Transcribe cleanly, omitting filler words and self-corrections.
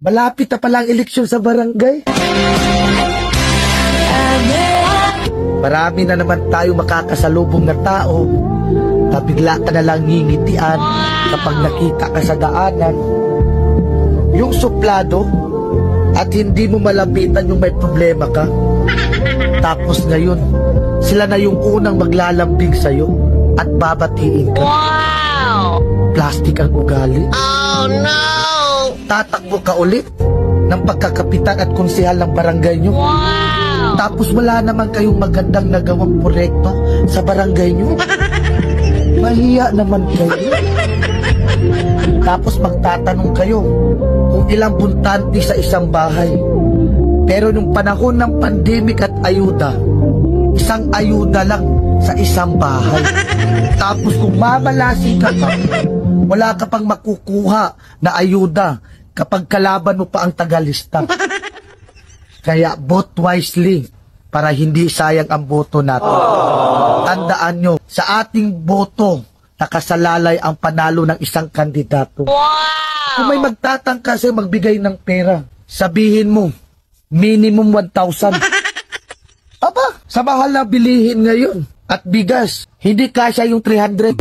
Malapit na palang eleksyon sa barangay. Marami na naman tayo makakasalubong na tao na bigla ka na lang ngingitian kapag nakita ka sa daanan. Yung suplado at hindi mo malapitan yung may problema ka. Tapos ngayon, sila na yung unang maglalambing sa'yo at babatiin ka. Wow! Plastic ang ugali. Oh no! Tatakbo ka ulit ng pagkakapitan at konsehal ng barangay nyo. Wow! Tapos wala naman kayong magandang nagawang proyekto sa barangay nyo. Mahiya naman kayo. Tapos magtatanong kayo kung ilang buntante sa isang bahay. Pero nung panahon ng pandemic at ayuda, isang ayuda lang sa isang bahay. Tapos kung mamalasi ka pa, wala ka pang makukuha na ayuda kapag kalaban mo pa ang tagalista. Kaya vote wisely para hindi sayang ang boto natin. Tandaan nyo, sa ating boto, nakasalalay ang panalo ng isang kandidato. Wow! Kung may magtatangka sa'yo magbigay ng pera, sabihin mo, minimum 1,000. Aba, sa mahal na bilihin ngayon at bigas, hindi kasya yung 300.